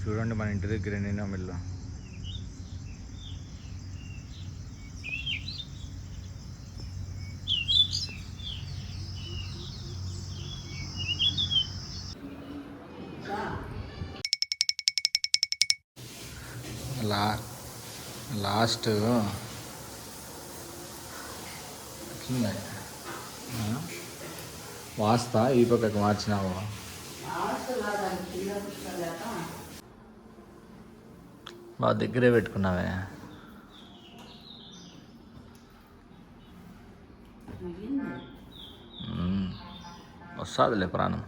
చూడండి మన ఇంటి దగ్గర నిన్న మిల్లు లాస్ట్ వాస్తా ఈ పక్కకు మార్చినావు బాగా దగ్గరే పెట్టుకున్నావే వస్తుందిలే ప్రాణం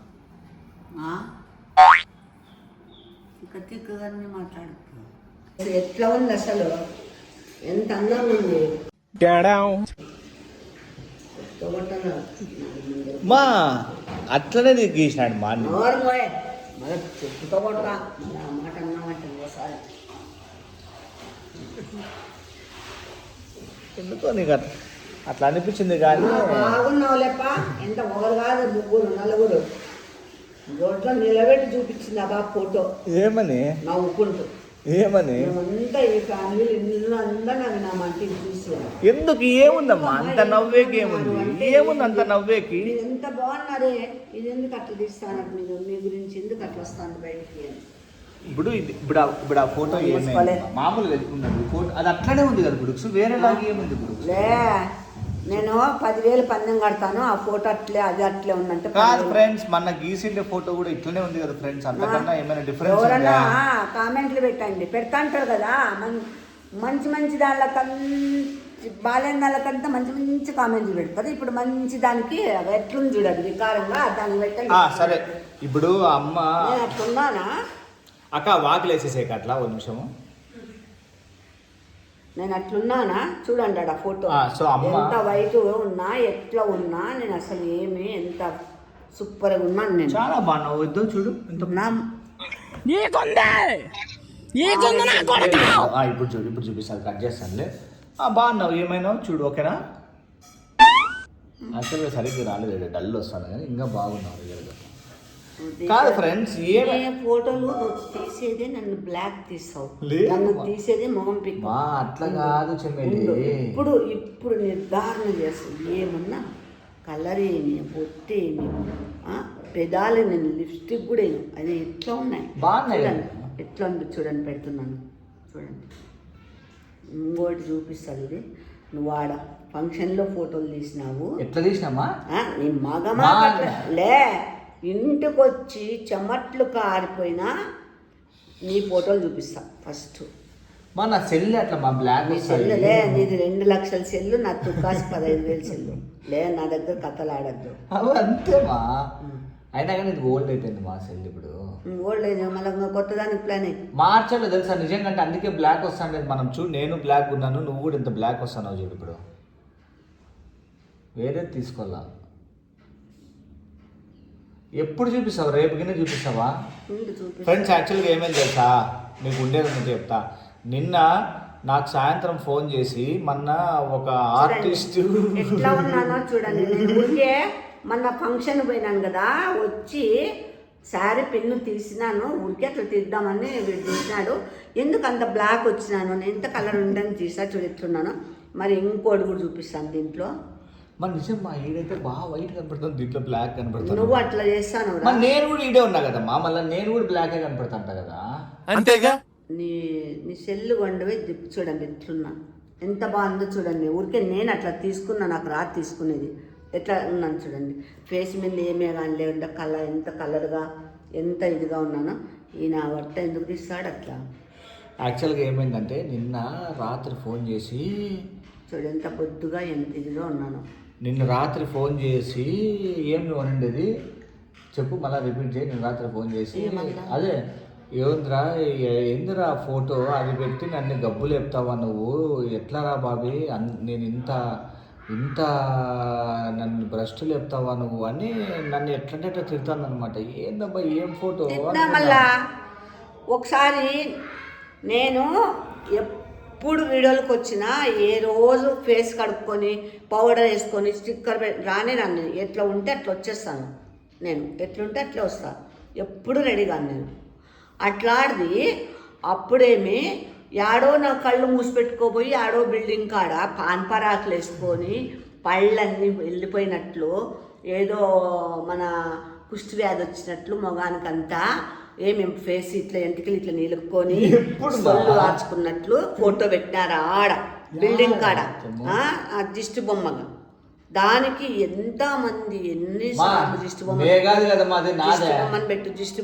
ఎట్లా ఉంది అసలు ఎంత అందంగా ఉంది మా అట్లనే గీసినాడు మా చెప్పుతో కొట్టరా మాట అన్నామంటే ఒకసారి ఎందుకో నీకు అట్లా అనిపించింది కానీ బాగున్నావు లేప ఎంత ఒకరు కాదు ముగ్గురు నలుగురు రోడ్లో నిలబెట్టి చూపించింది ఆ బాబు ఫోటో ఏమని నవ్వుకుంటూ ఏమని అంతా ఈ ఫ్యామిలీ ఇల్లు అంతా నాకు నా మంటికి చూసి ఎందుకు ఏముందమ్మా అంత నవ్వేకి ఏముంది ఏముంది అంత నవ్వేకి ఎంత బాగున్నారే ఇది ఎందుకు అట్లా తీస్తాను మీరు మీ గురించి ఎందుకు అట్లా వస్తాను బయటికి అని ఇప్పుడు ఆ ఫోటో మామూలుగా ఉన్నది ఫోటో అది అట్లనే ఉంది కదా బుడుక్స్ వేరేలాగా ఏముంది బుడుక్స్ లే నేను 10,000 పందెం కడతాను ఆ ఫోటో అట్లే అది అట్లే ఉందంటే కాదు ఫ్రెండ్స్ మన గీసిండే ఫోటో కూడా ఇట్లనే ఉంది కదా ఫ్రెండ్స్ అంతకన్నా ఏమైనా డిఫరెన్స్ ఎవరన్నా కామెంట్లు పెట్టండి పెడతాంటారు కదా మంచి మంచి దానికంతా బాలేని దానికంతా మంచి మంచి కామెంట్లు పెడతారు ఇప్పుడు మంచి దానికి ఎట్లుంది చూడండి వికారంగా దానికి పెట్టండి సరే ఇప్పుడు అమ్మ అట్లున్నానా అక్క వాకిలేసేసేక అట్లా ఒక నిమిషము నేను అట్లున్నానా చూడండి ఆ ఫోటో ఎంత వైట్ ఉన్నా ఎట్లా ఉన్నా నేను అసలు ఏమి ఎంత సూపర్గా ఉన్నాను నేను చాలా బాగున్నావు వద్దు చూడు ఇప్పుడు చూడు ఇప్పుడు చూపిస్తాను కట్ చేస్తానులే బాగున్నావు ఏమైనా చూడు ఓకేనా అసలు సరిగ్గా రాలేదు డల్ వస్తాను కానీ ఇంకా బాగున్నావు కాదు ఫ్రెండ్స్ ఫోటోలు తీసేదే నన్ను బ్లాక్ తీస్తావు నన్ను తీసేదే మొహం పిక్ అట్లా కాదు ఇప్పుడు నిర్ధారణ చేస్తుంది ఏమన్నా కలర్ ఏమి బొట్టేమి పెదాలు లిప్స్టిక్ కూడా ఏమి అది ఎట్లా ఉన్నాయి చూడండి ఎట్లా ఉంది చూడండి పెడుతున్నాను చూడండి ఇంకోటి చూపిస్తుంది ఇది నువ్వు ఆడ ఫంక్షన్లో ఫోటోలు తీసినావు ఎట్లా తీసినామా నీ మగమా లే ఇంటికి వచ్చి చెమట్లు కారిపోయినా నీ ఫోటోలు చూపిస్తా ఫస్ట్ నా సెల్ అట్లా మా బ్లాక్ సెల్లు లే నీది 2 లక్షల సెల్లు నా తుక్కాసి 15,000 సెల్లు లే నా దగ్గర కథలు ఆడద్దు అంతేమా అయినా కానీ ఇది ఓల్డ్ అయిపోయింది మా సెల్ ఇప్పుడు ఓల్డ్ అయినా మళ్ళీ కొత్త దానికి ప్లాన్ మార్చలేదు తెలుసా నిజంగా అంటే అందుకే బ్లాక్ వస్తాను లేదు మనం చూడు నేను బ్లాక్ ఉన్నాను నువ్వు కూడా ఇంత బ్లాక్ వస్తాను చూడు ఇప్పుడు వేరే తీసుకోవాలా ఎప్పుడు చూపిస్తావు రేపు కింద చూపిస్తావా ఫ్రెండ్స్ యాక్చువల్గా ఏమేమి తెలుసా మీకు ఉండేది చెప్తా నిన్న నాకు సాయంత్రం ఫోన్ చేసి మొన్న ఒక ఆర్టిస్ట్ ఎట్లా ఉన్నానో చూడండి ఊరికే మొన్న ఫంక్షన్ పోయినాను కదా వచ్చి శారీ పెన్ను తీసినాను ఊరికే అట్లా తీద్దామని వీడు తీసినాడు ఎందుకు అంత బ్లాక్ వచ్చినాను ఎంత కలర్ ఉందని తీసా చూడు ఎట్లున్నాను మరి ఇంకోటి కూడా చూపిస్తాను దీంట్లో నిజం మా ఈడైతే బాగా వైట్ కనపడుతుంది దీంట్లో బ్లాక్ కనపడుతుంది నువ్వు అట్లా చేస్తాను నేను కూడా ఈడే ఉన్నా కదమ్మా మళ్ళీ నేను కూడా బ్లాకే కనపడుతుంటా కదా అంతేగా నీ సెల్లు కొండవే దిప్పు చూడండి ఎట్లున్నా ఎంత బాగుందో చూడండి ఊరికే నేను అట్లా తీసుకున్నా నాకు రాత్రి తీసుకునేది ఎట్లా ఉన్నాను చూడండి ఫేస్ మీద ఏమే కానీ లేకుండా కలర్ ఎంత కలర్గా ఎంత ఇదిగా ఉన్నానో ఈయన వట్ట ఎందుకు తీస్తాడు అట్లా యాక్చువల్గా ఏమైందంటే నిన్న రాత్రి ఫోన్ చేసి చూడు ఎంత బొద్దుగా ఎంత ఇదిగా ఉన్నాను నిన్న రాత్రి ఫోన్ చేసి ఏం నువ్వు అనండేది చెప్పు మళ్ళీ రిపీట్ చేయి నిన్న రాత్రి ఫోన్ చేసి అదే ఏందిరా ఫోటో అది పెట్టి నన్ను గబ్బులు చెప్తావా నువ్వు ఎట్లా రా బాబీ నేను ఇంత నన్ను భ్రష్టులు చెప్తావా నువ్వు అని నన్ను ఎట్లంటే ఎట్లా తిడతాను అనమాట ఏందబ్బా ఏం ఫోటో మళ్ళా ఒకసారి నేను ఎప్పుడు వీడియోలకు వచ్చినా ఏ రోజు ఫేస్ కడుక్కొని పౌడర్ వేసుకొని స్టిక్కర్ రానే నన్ను ఎట్లా ఉంటే అట్లా వచ్చేస్తాను నేను ఎట్లుంటే అట్లా వస్తాను ఎప్పుడు రెడీగా నేను అట్లాంటిది అప్పుడేమి యాడో నా కళ్ళు మూసిపెట్టుకోపోయి యాడో బిల్డింగ్ కాడ పాన్పరాకులు వేసుకొని పళ్ళన్నీ వెళ్ళిపోయినట్లు ఏదో మన కుష్టి వ్యాధి వచ్చినట్లు మొగానికంతా ఏమేం ఫేస్ ఇట్లా ఎంటికలు ఇట్లా నిలుక్కొని సొల్లు ఆర్చుకున్నట్లు ఫోటో పెట్టినారు ఆడ బిల్డింగ్ కాడ ఆ దిష్టి బొమ్మగా. దానికి ఎంతమంది ఎన్నిసార్లు దిష్టి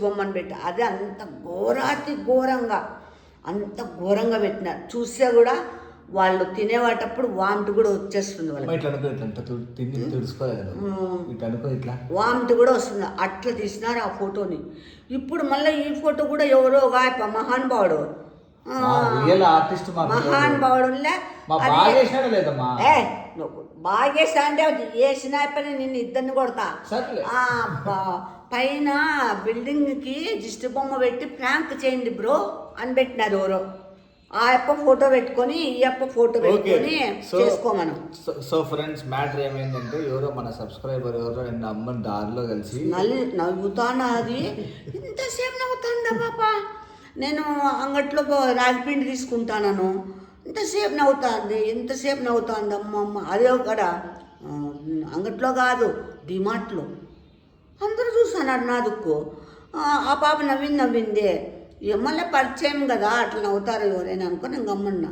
బొమ్మని పెట్టు అదే అంత ఘోరాతి ఘోరంగా అంత ఘోరంగా పెట్టినారు. చూసా కూడా వాళ్ళు తినేవాటప్పుడు వామిట్ కూడా వచ్చేస్తుంది వామిట్ కూడా వస్తుంది. అట్లా తీసినారు ఆ ఫోటోని. ఇప్పుడు మళ్ళీ ఈ ఫోటో కూడా ఎవరో మహానుభావుడు మహానుభావుడులే బాగేసా అంటే వేసిన పని నిన్ను ఇద్దరిని కొడతా. పైన బిల్డింగ్ కి దిష్టి బొమ్మ పెట్టి ప్రాంక్ చేయండి బ్రో అని పెట్టినారు ఎవరో. ఆ అప్ప ఫోటో పెట్టుకొని ఈ అప్ప ఫోటో పెట్టుకొని చేసుకోమను. సో ఫ్రెండ్స్ మ్యాటర్ ఏమైందంటే ఎవరో మన సబ్స్క్రైబర్ ఎవరో అమ్మని దారిలో కలిసి నవ్వుతాను. అది ఇంతసేపు నవ్వుతాందా పాప, నేను అంగట్లో రాగిపిండి తీసుకుంటాను ఇంతసేపు నవ్వుతుంది అమ్మమ్మ. అదే ఒకడ అంగట్లో కాదు డిమార్ట్లో అందరూ చూసాను నా దుక్కు. ఆ పాప నవ్విందే మళ్ళీ పరిచయం కదా అట్లా నవ్వుతారు ఎవరైనా అనుకో నేను గమ్మన్నా.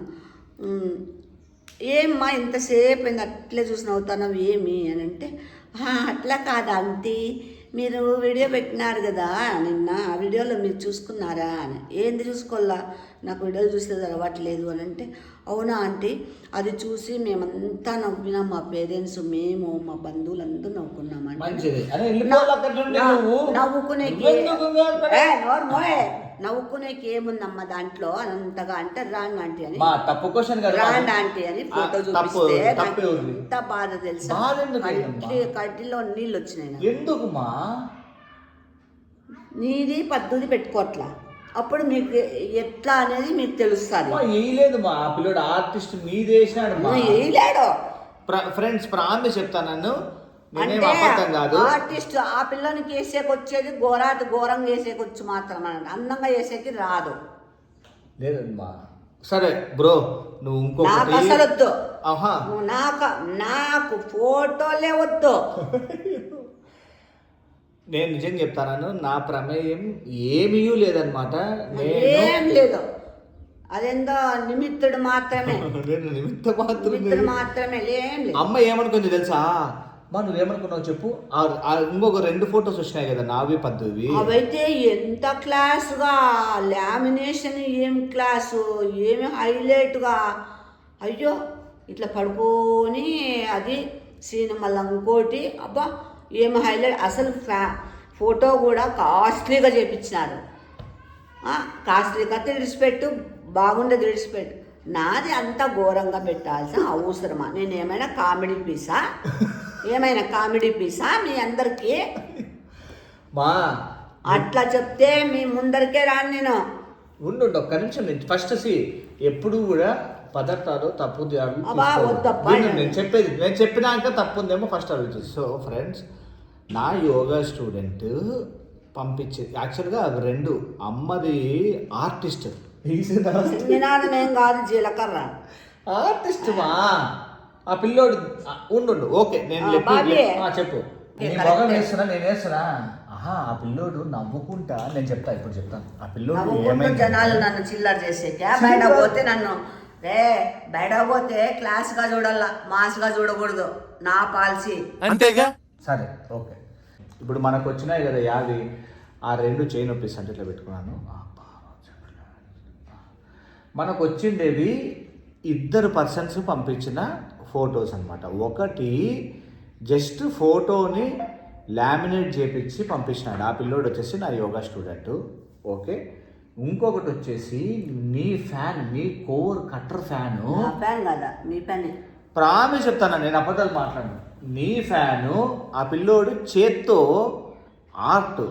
ఏమ్మా ఇంతసేపు అయింది అట్లే చూసి నవ్వుతాను ఏమి అని అంటే అట్లా కాదు ఆంటీ మీరు వీడియో పెట్టినారు కదా నిన్న, ఆ వీడియోలో మీరు చూసుకున్నారా అని. ఏంది చూసుకోవాలా, నాకు వీడియోలు చూసేది అలవాట్లేదు అని అంటే అవునా ఆంటీ అది చూసి మేమంతా నవ్వినాం, మా పేరెంట్స్ మేము మా బంధువులందరూ నవ్వుకున్నామండి. నవ్వుకునేకి ఏముందమ్మా దాంట్లో అంతగా అంటే రాంగ్ ఆంటీ అని రాంగ్ ఆంటీ అని ఫోటో చూపిస్తే ఎంత బాధ తెలుసా, కడ్డీలో నీళ్ళు వచ్చినాయి. ఎందుకుమా నీది పద్ధతి పెట్టుకోవట్లా, అప్పుడు మీకు ఎట్లా అనేది మీకు తెలుస్తుంది. వేయలేదు మా పిల్లడు ఆర్టిస్ట్ మీదేసాడు వేయలేడు. ఫ్రెండ్స్ ప్రాంతి చెప్తాను ఆర్టిస్ట్ ఆ పిల్లని వేసేకొచ్చేది ఘోరంగా వేసేకొచ్చు మాత్రం అనండి, అందంగా వేసేకి రాదు. లేదమ్మా సరే బ్రో నువ్వు నాకు అసలు వద్దు, నాకు ఫోటోలే వద్దు. నేను నిజం చెప్తాను, నా ప్రమేయం ఏమీ లేదనమాట. ఏం లేదు, అదేందో నిమిత్తుడు మాత్రమే. మాత్రమే అమ్మ ఏమనుకుంది తెలుసా, మా నువ్వేమనుకున్నావు చెప్పు. ఇంకొక 2 ఫొటోస్ వచ్చినాయి కదా నావి పద్ధవి, అవైతే ఎంత క్లాస్గా లామినేషన్, ఏం క్లాసు, ఏమి హైలైట్గా. అయ్యో ఇట్లా పడుకొని అది సీన్ మళ్ళీ ఇంకోటి అబ్బా ఏమి హైలైట్. అసలు ఫోటో కూడా కాస్ట్లీగా చేయించినారు. కాస్ట్లీగా విడిచిపెట్టు, బాగుండేది విడిచిపెట్టు. నాది అంతా ఘోరంగా పెట్టాల్సిన అవసరమా? నేను ఏమైనా కామెడీ పీసా మీ అందరికీ? మా అట్లా చెప్తే మీ ముందరికే రాను నేను. ఉండు ఒక్క నిమిషం. నేను ఫస్ట్ ఎప్పుడు కూడా పదార్థాలు తప్పు నేను చెప్పినాక తప్పు ఉందేమో ఫస్ట్ అడుగుతుంది. సో ఫ్రెండ్స్ నా యోగా స్టూడెంట్ పంపించేది యాక్చువల్గా 2 అమ్మది ఆర్టిస్ట్ నినాదమేం కాదు జీలకర్ర ఆర్టిస్ట్ మా. ఆ పిల్లోడు ఉండు ఓకే నేను చెప్పు నేను వేస్తున్నా. ఆ పిల్లోడు నవ్వుకుంటా నేను చెప్తాను. ఆ పిల్లోడు జనాలు నన్ను చిల్లర చేసే బయట పోతే నన్ను బయట పోతే క్లాస్గా చూడాల, మాస్గా చూడకూడదు, నా పాలసీ అంతేగా. సరే ఓకే, ఇప్పుడు మనకు వచ్చినాయి కదా 50, ఆ 2 చైన్ ఒప్పిస్తా అంటే ఇట్లా పెట్టుకున్నాను. మనకు వచ్చిండేవి 2 పర్సన్స్ పంపించిన ఫొటోస్ అనమాట. ఒకటి జస్ట్ ఫోటోని లామినేట్ చేపించి పంపించినాడు, ఆ పిల్లోడు వచ్చేసి నా యోగా స్టూడెంట్. ఓకే, ఇంకొకటి వచ్చేసి నీ ఫ్యాన్, నీ కోర్ కట్టర్ ఫ్యాను. ప్రామిస్ చెప్తాను, నేను అబద్ధాలు మాట్లాడను. నీ ఫ్యాను ఆ పిల్లోడు చేత్తో ఆర్ట్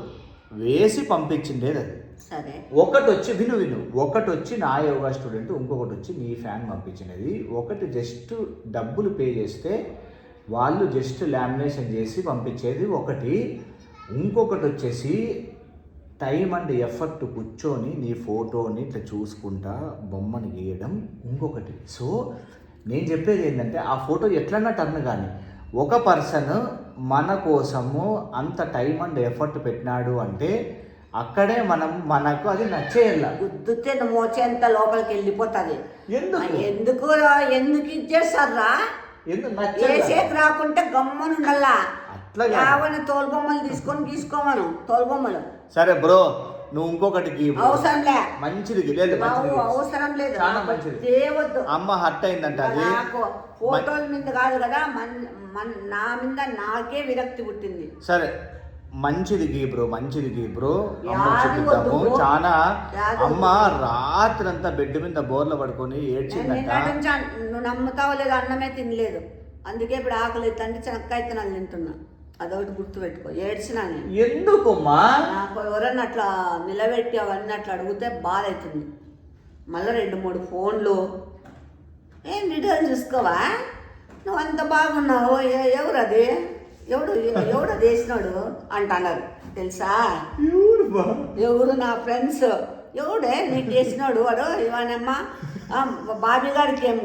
వేసి పంపించిండేది అది. సరే, ఒకటి వచ్చి విను ఒకటి వచ్చి నా యోగా స్టూడెంట్, ఇంకొకటి వచ్చి నీ ఫ్యాన్ పంపించినది. ఒకటి జస్ట్ డబ్బులు పే చేస్తే వాళ్ళు జస్ట్ లామినేషన్ చేసి పంపించేది ఒకటి. ఇంకొకటి వచ్చేసి టైం అండ్ ఎఫర్ట్ కూర్చొని నీ ఫోటోని ఇట్లా చూసుకుంటా బొమ్మని గీయడం ఇంకొకటి. సో నేను చెప్పేది ఏంటంటే ఆ ఫోటో ఎట్లన్నా టర్న్ కానీ ఒక పర్సన్ మన కోసము అంత టైం అండ్ ఎఫర్ట్ పెట్టినాడు అంటే అక్కడే మనకు అది నచ్చేయాల. గుద్దుతే మోచేంత లోపలికి వెళ్ళిపోతుంది. ఎందుకు ఇచ్చేస్తారా? చేసేకి రాకుంటే గమ్మను ఉండాలా. అట్లా తోలు బొమ్మలు తీసుకోమను. తోలు బొమ్మలు సరే బ్రో, నువ్వు ఇంకొకటి అవసరం లే. మంచిది అవసరం లేదు, చాలా మంచిది. చేయవద్దు. అమ్మ హట్ అయిందంట. అది నాకు ఫోటోల మీద కాదు కదా, నా మీద నాకే విరక్తి పుట్టింది. సరే మంచిది బ్రో, మంచిది బ్రో. అమ్మ చూపిద్దాము. చాలా అమ్మ రాత్రి అంతా బెడ్ మీద బోర్లో పడుకొని ఏడ్చిందంట. నువ్వు నమ్ముతావో లేదు, అన్నమే తినలేదు. అందుకే ఇప్పుడు ఆకలి అవుతుంటే చెనక్కాయ తినాలి తింటున్నా. అదొకటి గుర్తు పెట్టుకో. ఏడ్చినా నేను. ఎందుకమ్మా? నాకు ఎవరన్నా అట్లా నిలబెట్టి అవన్నీ అట్లా అడిగితే బాధ అవుతుంది. మళ్ళీ 2-3 ఫోన్లు. ఏం డీటెయిల్స్ చూసుకోవా? నువ్వు అంత బాగున్నావు, ఎవరది ఎవడు చేసినాడు అంటున్నారు తెలుసా? ఎవరు? నా ఫ్రెండ్స్. ఎవడే నీకు చేసినాడు? వాడు ఇవానమ్మా బాబీ గారికి ఏం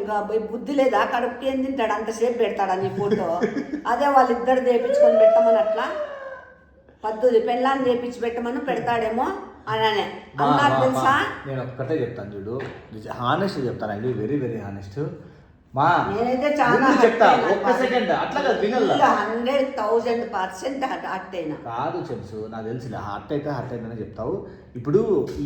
బుద్ధి లేదా? కడుపుకి ఏం తింటాడు? అంతసేపు పెడతాడా నీ ఫోటో? అదే వాళ్ళిద్దరు చేయించుకొని పెట్టమని అట్లా పద్ధతి పెళ్ళాన్ని చేయించి పెట్టమని పెడతాడేమో అని అన్నారు తెలుసా? నేను ఒక్కటే చెప్తాను చూడు, హానెస్ట్ చెప్తానండి, వెరీ వెరీ హానెస్ట్. నేనైతే చాలా చెప్తా, ఒక్క సెకండ్ అట్లా కాదు, వినల్లా. 100,000% హార్ట్ అయినా కాదు చెప్సు, నాకు తెలిసిన హార్ట్ అయిందని చెప్తావు. ఇప్పుడు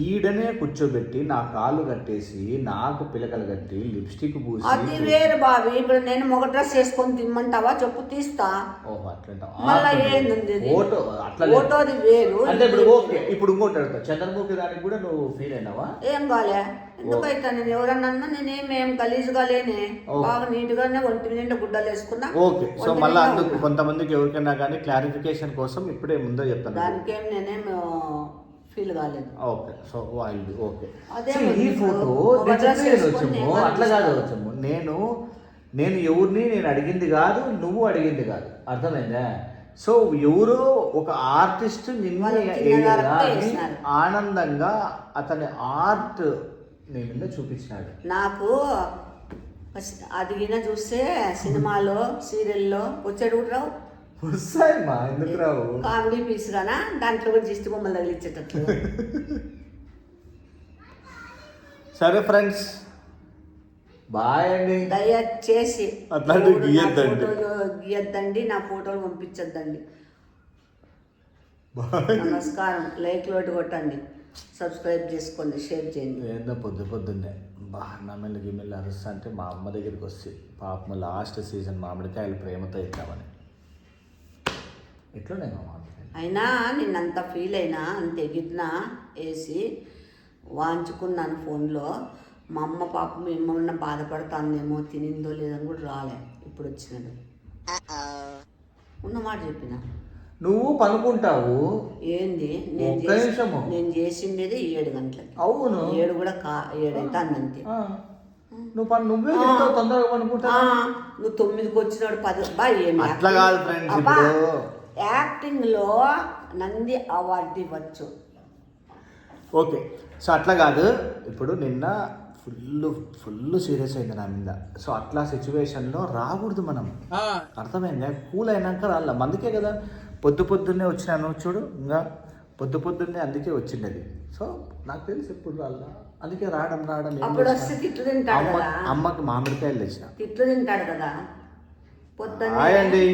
ఈడనే కూర్చోబెట్టి నా కాళ్ళు కట్టేసి నాకు పిలకలు కట్టి లిప్స్టిక్ పూసి అది వేరు బాబు. ఇప్పుడు నేను మొగ డ్రెస్ వేసుకొని తిమ్మంటావా? చెప్పు తీస్తా. ఓహో అట్లా ఫోటో ఫోటోది వేరు. అంటే ఇప్పుడు ఓకే. ఇప్పుడు ఇంకోటి అడుగుతా, చంద్రముఖి దానికి కూడా నువ్వు ఫీల్ అయినావా? ఏం కాలే. ఎందుకైతే నేను ఎవరన్నా నేనేమేం గలీజుగా లేనే, బాగా నీట్ గానే ఒంటి నిండా గుడ్డలు వేసుకున్నా. ఓకే. సో మళ్ళీ అందుకు కొంతమందికి ఎవరికైనా కానీ క్లారిఫికేషన్ కోసం ఇప్పుడే ముందే చెప్తాను, దానికేం నేనేం ఫీల్ కాలేదు. ఓకే. So okay. ఈ ఫోటో వచ్చాము అట్లా కాదు వచ్చాము. నేను ఎవరిని నేను అడిగింది కాదు, నువ్వు అడిగింది కాదు, అర్థమైందా? సో ఎవరో ఒక ఆర్టిస్ట్ ఆనందంగా అతని ఆర్ట్ నేను చూపించినాడు. నాకు అది చూస్తే సినిమాలో సీరియల్లో వచ్చాడు కూడా రావు. వస్తాయమ్మా, ఎందుకు రావు? కామెడీ పీస్ గానా దాంట్లో కూడా దిష్టి బొమ్మలు తగిలిచ్చేటట్లు. సరే ఫ్రెండ్స్, బాయ్ అండి. దయచేసి గీయద్దండి, నా ఫోటోలు పంపించద్దండి. నమస్కారం. లైక్ లోటు కొట్టండి, సబ్స్క్రైబ్ చేసుకోండి, షేర్ చేయండి. ఏందో పొద్దున్నే నా మెల్లి గిమ్మెల్లి అరుస్తా అంటే మా అమ్మ దగ్గరికి వస్తే పాపం లాస్ట్ సీజన్ మామిడికాయలు ప్రేమతో ఇద్దామని ఎట్లున్నాయి మా అయినా నిన్నంత ఫీల్ అయినా అంత ఎగిరినా వేసి వాంచుకున్నాను ఫోన్లో. మా అమ్మ పాపం ఏమన్నా బాధపడుతుందేమో, తినిందో లేదని కూడా రాలే. ఇప్పుడు వచ్చినాడు. ఉన్నమాట చెప్పిన. నువ్వు పనుకుంటావు ఏంది? నేను చేసిండేది 7 గంటలకి. అవును, 7 కూడా 7 అయితే అంతే. నువ్వే తొందరగా పనుకుంటా. నువ్వు 9కి వచ్చినాడు 10. ఏమి అట్లా కాదు ఫ్రెండ్స్, యాక్టింగ్ లో నంది అవార్డు ఇవ్వచ్చు. ఓకే. సో అట్లా కాదు, ఇప్పుడు నిన్న ఫుల్ సీరియస్ అయింది నా మీద. సో అట్లా సిచ్యువేషన్లో రాకూడదు మనం, అర్థమైందా? కూల్ అయినాక రాళ్ళ అందుకే కదా పొద్దున్నే వచ్చినాను చూడు. ఇంకా పొద్దున్నే అందుకే వచ్చిండేది. సో నాకు తెలిసి ఎప్పుడు రాళ్ళ, అందుకే రావడం అమ్మకి మామిడికాయలు తెచ్చిన. తిట్లు తింటాడు కదా పొద్దున్న. అండి.